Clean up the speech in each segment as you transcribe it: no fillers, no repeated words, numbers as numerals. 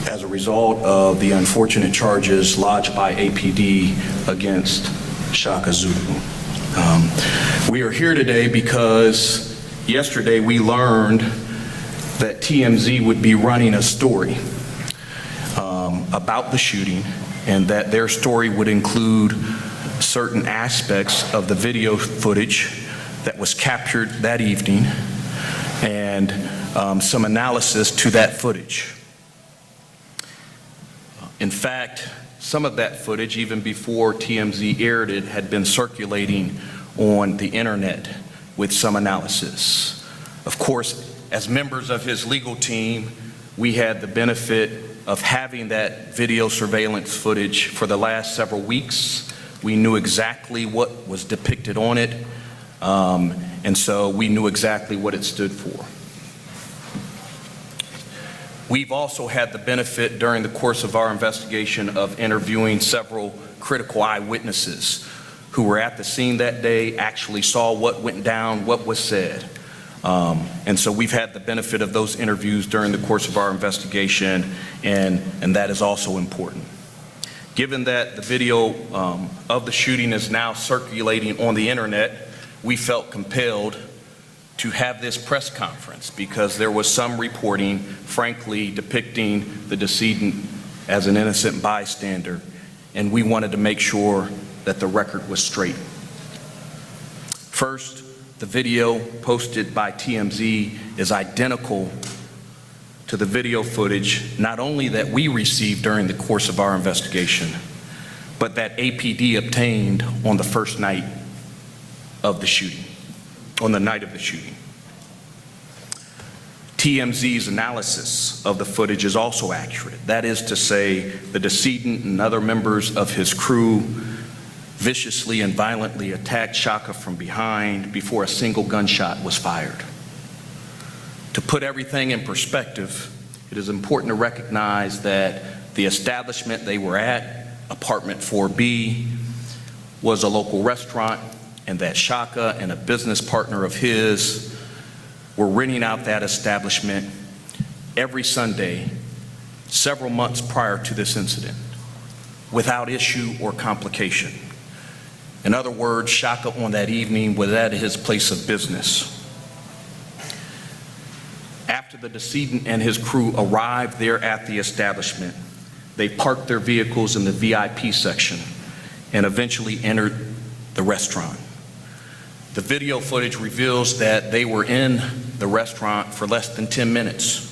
as a result of the unfortunate charges lodged by APD against Chaka Zulu. We are here today because yesterday we learned that TMZ would be running a story about the shooting, and that their story would include certain aspects of the video footage that was captured that evening and some analysis to that footage. In fact, some of that footage, even before TMZ aired it, had been circulating on the internet with some analysis. Of course, as members of his legal team, we had the benefit of having that video surveillance footage for the last several weeks. We knew exactly what was depicted on it, and so we knew exactly what it stood for. We've also had the benefit during the course of our investigation of interviewing several critical eyewitnesses who were at the scene that day, actually saw what went down, what was said. And so we've had the benefit of those interviews during the course of our investigation, and that is also important. Given that the video of the shooting is now circulating on the internet, we felt compelled to have this press conference because there was some reporting, frankly, depicting the decedent as an innocent bystander, and we wanted to make sure that the record was straight. First, the video posted by TMZ is identical to the video footage not only that we received during the course of our investigation, but that APD obtained on the first night of the shooting, on the night of the shooting. TMZ's analysis of the footage is also accurate. That is to say, the decedent and other members of his crew viciously and violently attacked Chaka from behind before a single gunshot was fired. To put everything in perspective, it is important to recognize that the establishment they were at, apartment 4B, was a local restaurant, and that Chaka and a business partner of his were renting out that establishment every Sunday several months prior to this incident without issue or complication. In other words, Chaka on that evening was at his place of business. After the decedent and his crew arrived there at the establishment, they parked their vehicles in the VIP section and eventually entered the restaurant. The video footage reveals that they were in the restaurant for less than 10 minutes,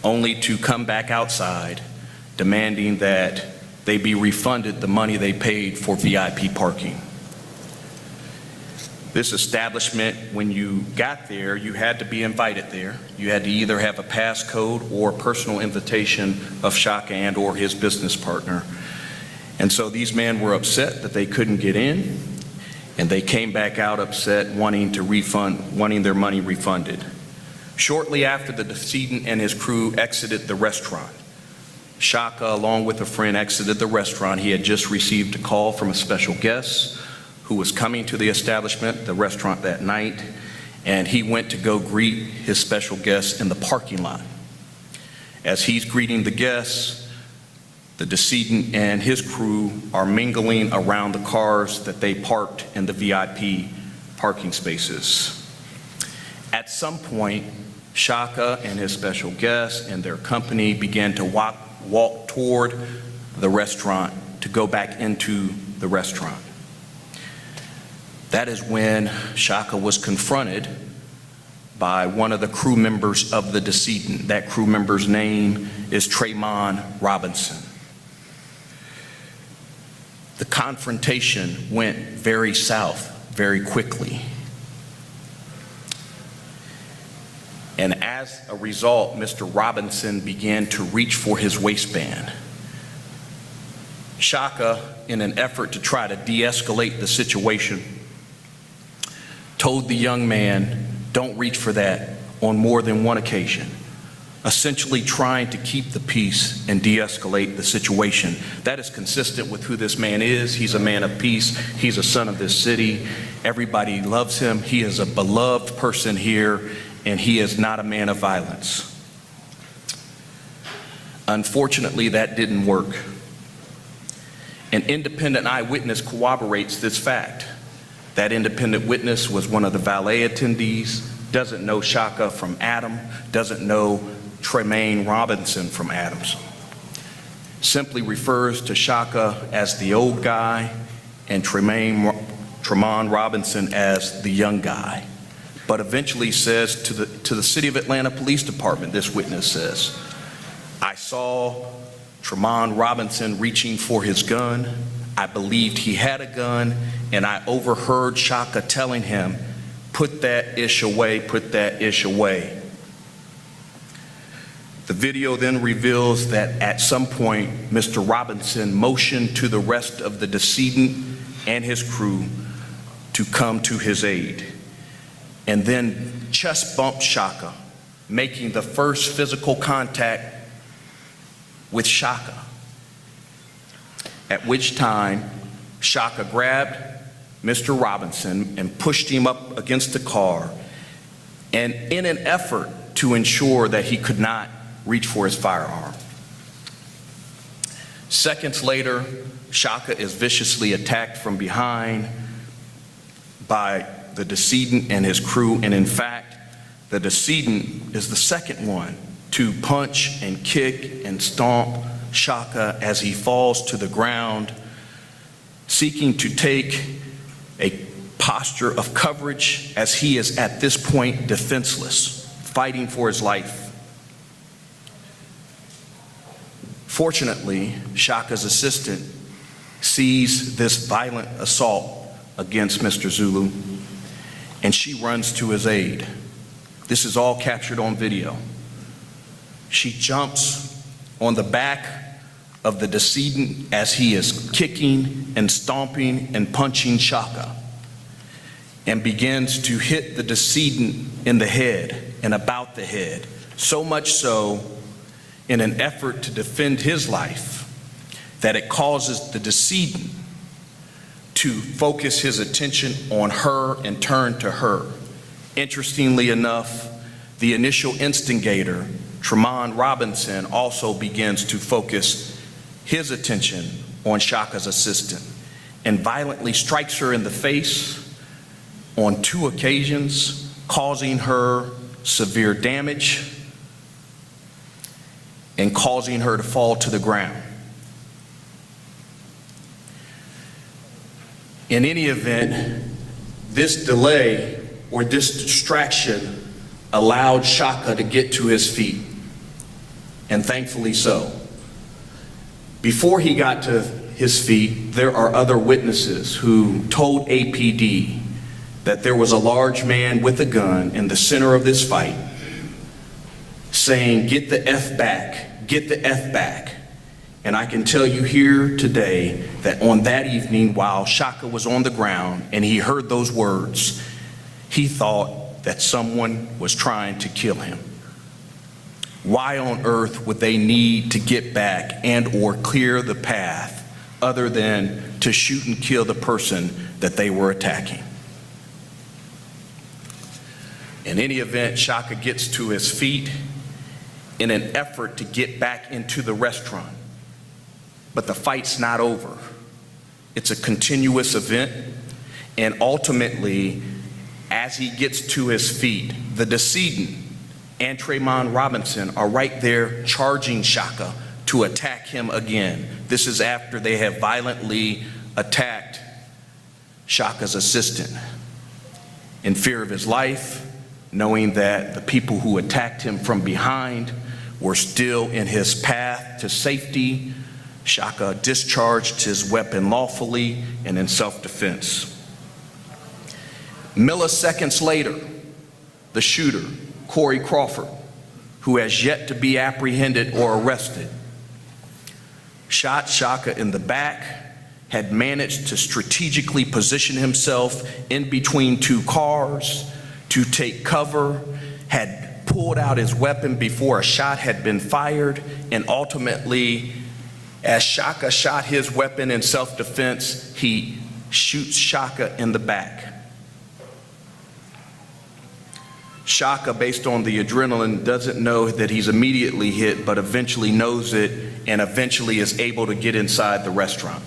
only to come back outside demanding that they be refunded the money they paid for VIP parking. This establishment, when you got there, you had to be invited there. You had to either have a passcode or personal invitation of Chaka and or his business partner. And so these men were upset that they couldn't get in, and they came back out upset, wanting their money refunded. Shortly after the decedent and his crew exited the restaurant, Chaka, along with a friend, exited the restaurant. He had just received a call from a special guest who was coming to the establishment, the restaurant that night, and he went to go greet his special guest in the parking lot. As he's greeting the guests, the decedent and his crew are mingling around the cars that they parked in the VIP parking spaces. At some point, Chaka and his special guest and their company began to walk toward the restaurant to go back into the restaurant. That is when Chaka was confronted by one of the crew members of the decedent. That crew member's name is Trayvon Robinson. The confrontation went very south very quickly. And as a result, Mr. Robinson began to reach for his waistband. Chaka, in an effort to try to de-escalate the situation, told the young man, "Don't reach for that," on more than one occasion, essentially trying to keep the peace and de-escalate the situation. That is consistent with who this man is. He's a man of peace. He's a son of this city. Everybody loves him. He is a beloved person here, and he is not a man of violence. Unfortunately, that didn't work. An independent eyewitness corroborates this fact. That independent witness was one of the valet attendees, doesn't know Chaka from Adam, doesn't know Tremaine Robinson from Adams. Simply refers to Chaka as the old guy and Tremaine Robinson as the young guy. But eventually says to the City of Atlanta Police Department, this witness says, I saw Tremaine Robinson reaching for his gun. I believed he had a gun, and I overheard Chaka telling him, put that ish away, put that ish away. The video then reveals that at some point, Mr. Robinson motioned to the rest of the decedent and his crew to come to his aid, and then chest bumped Chaka, making the first physical contact with Chaka, at which time Chaka grabbed Mr. Robinson and pushed him up against the car, and in an effort to ensure that he could not reach for his firearm. Seconds later, Chaka is viciously attacked from behind by the decedent and his crew, and in fact, the decedent is the second one to punch and kick and stomp Chaka as he falls to the ground, seeking to take a posture of coverage as he is at this point defenseless, fighting for his life. Fortunately, Chaka's assistant sees this violent assault against Mr. Zulu, and she runs to his aid. This is all captured on video. She jumps on the back of the decedent as he is kicking and stomping and punching Chaka, and begins to hit the decedent in the head and about the head, so much so in an effort to defend his life that it causes the decedent to focus his attention on her and turn to her. Interestingly enough, the initial instigator, Tremaine Robinson, also begins to focus his attention on Chaka's assistant and violently strikes her in the face on 2 occasions, causing her severe damage and causing her to fall to the ground. In any event, this delay or this distraction allowed Chaka to get to his feet, and thankfully so. Before he got to his feet, there are other witnesses who told APD that there was a large man with a gun in the center of this fight saying, "Get the F back, get the F back." And I can tell you here today that on that evening, while Chaka was on the ground and he heard those words, he thought that someone was trying to kill him. Why on earth would they need to get back and or clear the path other than to shoot and kill the person that they were attacking? In any event, Chaka gets to his feet in an effort to get back into the restaurant. But the fight's not over. It's a continuous event, and ultimately, as he gets to his feet, the decedent and Tremaine Robinson are right there charging Chaka to attack him again. This is after they have violently attacked Chaka's assistant. In fear of his life, knowing that the people who attacked him from behind were still in his path to safety, Chaka discharged his weapon lawfully and in self-defense. Milliseconds later, the shooter, Corey Crawford, who has yet to be apprehended or arrested, shot Chaka in the back, had managed to strategically position himself in between 2 cars to take cover, had pulled out his weapon before a shot had been fired, and ultimately, as Chaka shot his weapon in self-defense, he shoots Chaka in the back. Chaka, based on the adrenaline, doesn't know that he's immediately hit, but eventually knows it and eventually is able to get inside the restaurant.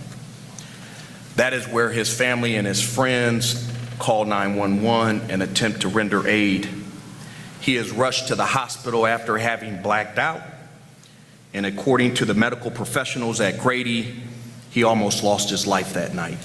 That is where his family and his friends call 911 and attempt to render aid. He is rushed to the hospital after having blacked out, and according to the medical professionals at Grady, he almost lost his life that night.